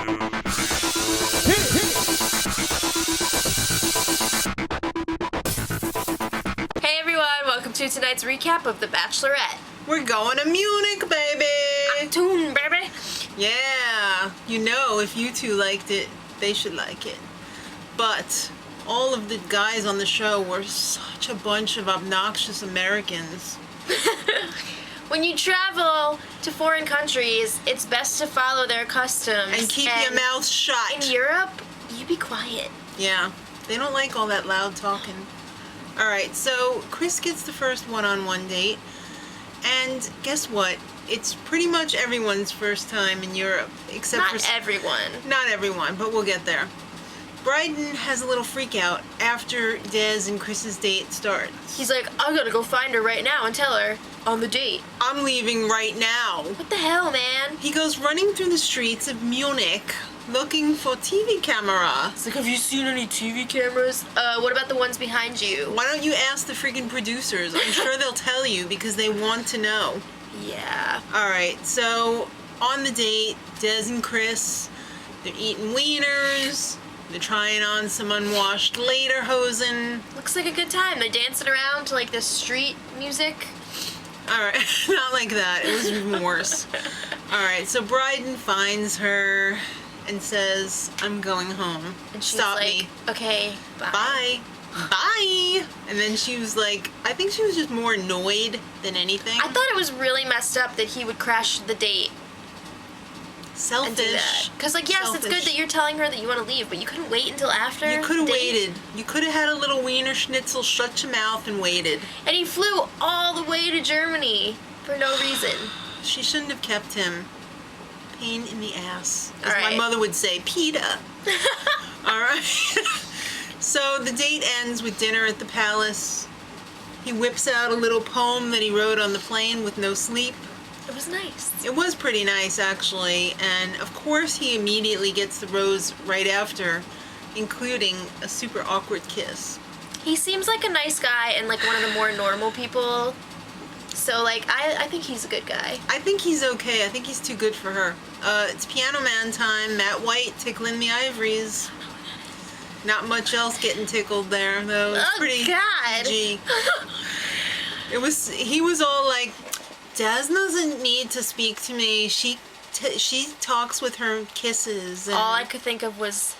Hey everyone, welcome to tonight's recap of The Bachelorette. We're going to Munich, baby! Tune, baby! Yeah, you know, if you two liked it, they should like it. But all of the guys on the show were such a bunch of obnoxious Americans. When you travel to foreign countries, it's best to follow their customs. And keep your mouth shut. In Europe, you be quiet. Yeah, they don't like all that loud talking. Alright, so Chris gets the first one-on-one date. And guess what? It's pretty much everyone's first time in Europe. Except Not everyone. Not everyone, but we'll get there. Bryden has a little freak out after Des and Chris's date starts. He's like, I gotta go find her right now and tell her on the date. I'm leaving right now. What the hell, man? He goes running through the streets of Munich looking for TV camera. He's like, have you seen any TV cameras? What about the ones behind you? Why don't you ask the freaking producers? I'm sure they'll tell you because they want to know. Yeah. Alright, so on the date, Des and Chris, they're eating wieners. They're trying on some unwashed lederhosen. Looks like a good time. They're dancing around to like this street music. Alright, not like that. It was even worse. Alright, so Bryden finds her and says, I'm going home. And she's Stop like, me. Okay, bye. Bye. Bye. And then she was like, I think she was just more annoyed than anything. I thought it was really messed up that he would crash the date. Selfish. And do that. Because, like, yes, it's good that you're telling her that you want to leave, but you couldn't wait until after. You could have date. waited. You could have had a little wiener schnitzel, shut your mouth, and waited. And he flew all the way to Germany for no reason. She shouldn't have kept him. Pain in the ass. As All right. my mother would say, PETA. Alright. So the date ends with dinner at the palace. He whips out a little poem that he wrote on the plane with no sleep. It was nice. It was pretty nice, actually, and of course he immediately gets the rose right after, including a super awkward kiss. He seems like a nice guy and, like, one of the more normal people. So, like, I think he's a good guy. I think he's okay. I think he's too good for her. It's Piano Man time. Matt White tickling the ivories. Not much else getting tickled there, though. It's pretty God. PG. He was all like, Des doesn't need to speak to me. She talks with her kisses. And All I could think of was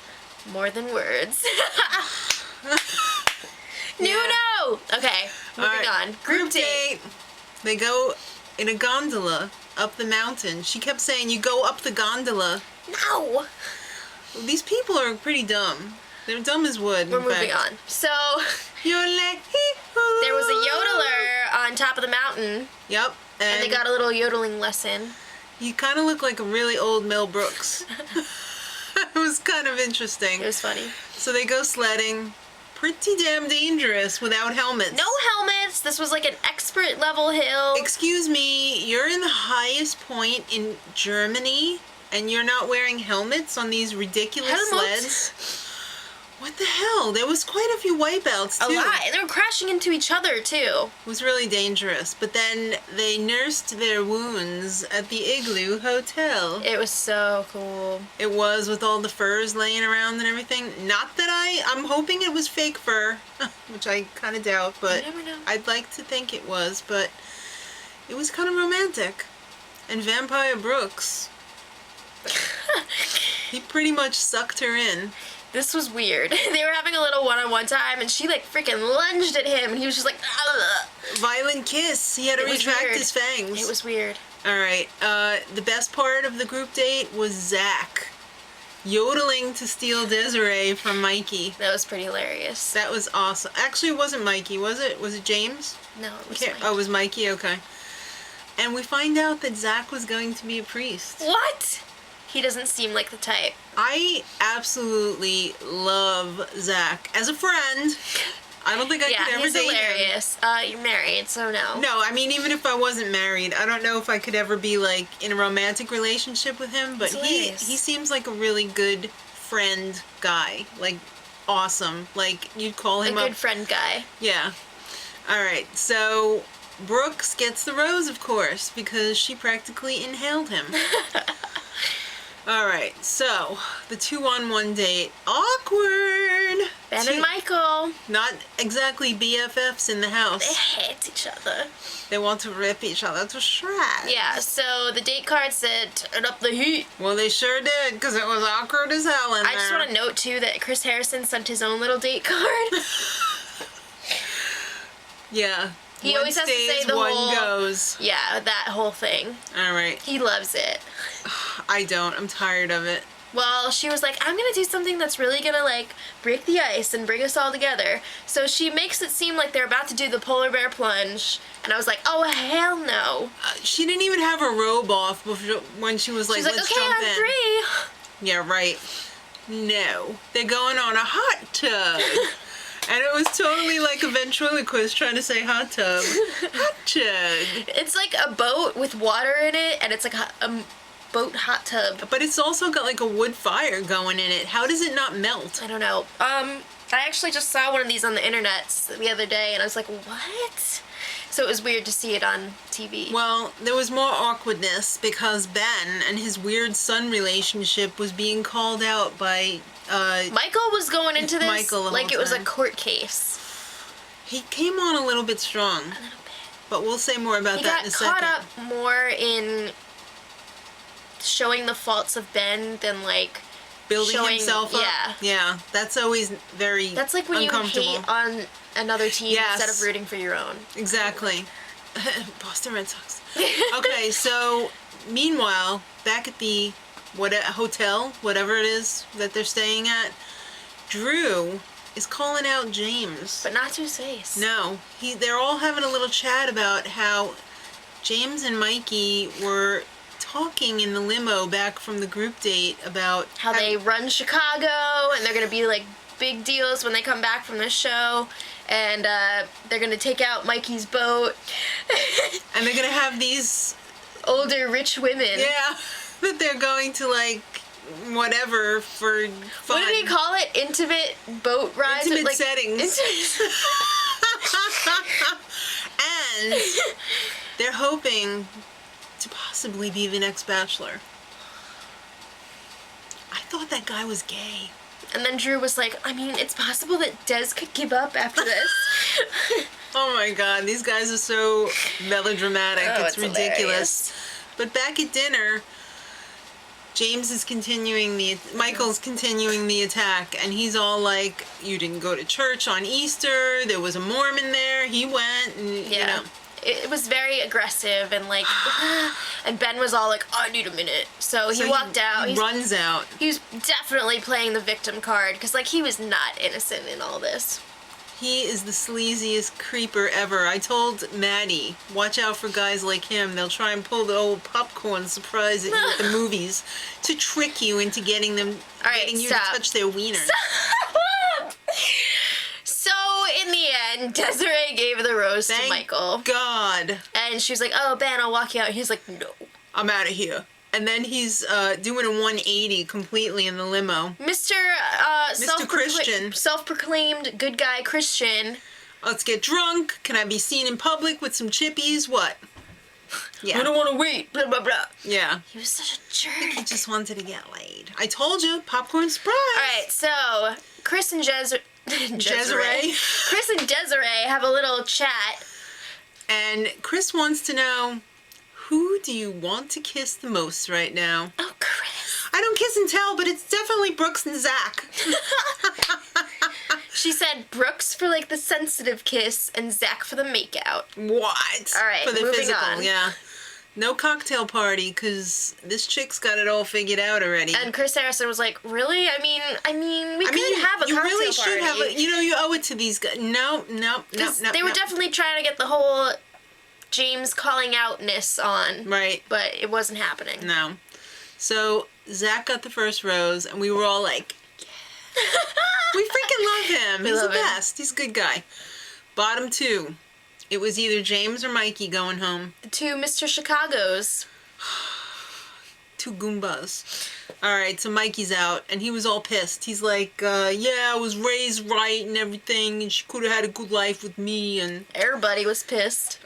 more than words. No. Okay, moving on. Group date. They go in a gondola up the mountain. She kept saying, you go up the gondola. No. These people are pretty dumb. They're dumb as wood. We're moving on. So, You're like, there was a yodeler on top of the mountain. Yep. And they got a little yodeling lesson. You kind of look like a really old Mel Brooks. It was kind of interesting. It was funny. So they go sledding. Pretty damn dangerous without helmets. No helmets. This was like an expert level hill. Excuse me, you're in the highest point in Germany and you're not wearing helmets on these ridiculous sleds? What the hell? There was quite a few wipeouts too. A lot. And they were crashing into each other too. It was really dangerous. But then they nursed their wounds at the Igloo Hotel. It was so cool. It was, with all the furs laying around and everything. Not that I'm hoping it was fake fur, which I kind of doubt, but you never know. I'd like to think it was, but it was kind of romantic. And Vampire Brooks, he pretty much sucked her in. This was weird. They were having a little one-on-one time, and she, like, freaking lunged at him, and he was just like, ugh. Violent kiss. He had to retract his fangs. It was weird. Alright, the best part of the group date was Zach yodeling to steal Desiree from Mikey. That was pretty hilarious. That was awesome. Actually, it wasn't Mikey, was it? Was it James? No, it was Okay. Mikey. Oh, it was Mikey? Okay. And we find out that Zach was going to be a priest. What? He doesn't seem like the type. I absolutely love Zach. As a friend, I don't think I could ever he's date him. hilarious. You're married, so no. No, I mean, even if I wasn't married, I don't know if I could ever be, like, in a romantic relationship with him, but he seems like a really good friend guy. Like, awesome. Like, you'd call him a good friend guy. Yeah. Alright, so Brooks gets the rose, of course, because she practically inhaled him. All right, so the 2-on-1 date. Awkward. Ben and Michael. Not exactly BFFs in the They house. hate each other. They want to rip each other to shreds. Yeah, so the date card said, turn up the heat. Well, they sure did, because it was awkward as hell in there. I just want to note, too, that Chris Harrison sent his own little date card. Yeah. He One always has to stays, say the one whole... goes. Yeah, that whole thing. All right. He loves it. I don't. I'm tired of it. Well, she was like, I'm gonna do something that's really gonna, like, break the ice and bring us all together. So she makes it seem like they're about to do the polar bear plunge. And I was like, oh, hell no. She didn't even have her robe off when she was like, She's like, let's okay, jump I'm in. free. Yeah, right. No. They're going on a hot tub. And it was totally like a ventriloquist trying to say hot tub. Hot tub. It's like a boat with water in it, and it's like a boat hot tub. But it's also got like a wood fire going in it. How does it not melt? I don't know. I actually just saw one of these on the internet the other day, and I was like, what? So it was weird to see it on TV. Well, there was more awkwardness because Ben and his weird son relationship was being called out by... Michael was going into this Michael the like whole it was a time. court case. He came on a little bit strong. A little bit. But we'll say more about He that got in a caught second. up more in showing the faults of Ben than like Building showing, himself up. yeah. Yeah, that's always very That's like when you uncomfortable. hate on another team Yes. instead of rooting for your own. Exactly. Boston Red Sox. Okay, so meanwhile, back at the hotel, whatever it is that they're staying at, Drew is calling out James. But not to his face. No, they're all having a little chat about how James and Mikey were talking in the limo back from the group date about How they run Chicago, and they're gonna be like big deals when they come back from this show, and they're gonna take out Mikey's boat. and they're gonna have these Older rich women. yeah that they're going to like whatever for fun. What did he call it? Intimate boat rides? Intimate Like, settings. And they're hoping to possibly be the next Bachelor. I thought that guy was gay. And then Drew was like, I mean, it's possible that Des could give up after this. Oh my god, these guys are so melodramatic. Oh, it's ridiculous. hilarious. But back at dinner, Michael's continuing the attack, and he's all like, you didn't go to church on Easter, there was a Mormon there, he went, and Yeah. you know. It was very aggressive and like, and Ben was all like, I need a minute. So he walked out. He runs out. He was definitely playing the victim card because like he was not innocent in all this. He is the sleaziest creeper ever. I told Maddie, watch out for guys like him. They'll try and pull the old popcorn surprise at you at the movies to trick you into getting you stop. to touch their wieners. So in the end, Desiree gave the rose to Thank Michael. God. And she was like, oh, Ben, I'll walk you out. And he's like, no. I'm out of here. And then he's doing a 180 completely in the limo. Mr. Christian. Self-proclaimed good guy Christian. Let's get drunk. Can I be seen in public with some chippies? What? Yeah. I don't want to wait. Blah, blah, blah. Yeah. He was such a He jerk. just wanted to get laid. I told you, popcorn surprise. All right, so Chris and Desiree. Chris and Desiree have a little chat. And Chris wants to know, who do you want to kiss the most right now? Oh, Chris. I don't kiss and tell, but it's definitely Brooks and Zach. She said Brooks for like the sensitive kiss and Zach for the makeout. What? All right, for the moving physical, on. yeah. No cocktail party, because this chick's got it all figured out already. And Chris Harrison was like, "Really? I mean, we could have a you cocktail really party." should have you owe it to these guys. No. They were definitely trying to get the whole James calling outness on. Right. But it wasn't happening. No. So Zach got the first rose, and we were all like, yeah. We freaking love him. He's the love him. best. He's a good guy. Bottom two. It was either James or Mikey going home. The two Mr. Chicagos. Two Goombas. Alright, so Mikey's out, and he was all pissed. He's like, yeah, I was raised right and everything, and she could have had a good life with me, and... Everybody was pissed.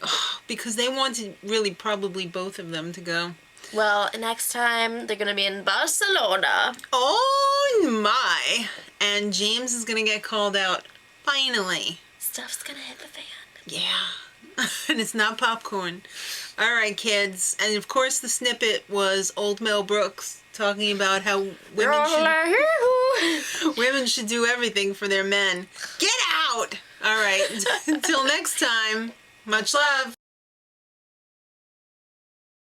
Because they wanted, really, probably both of them to go. Well, next time they're gonna be in Barcelona. Oh my! And James is gonna get called out. Finally. Stuff's gonna hit the fan. Yeah. And it's not popcorn. All right, kids. And of course, the snippet was old Mel Brooks talking about how women should do everything for their men. Get out! All right. Until next time, much love.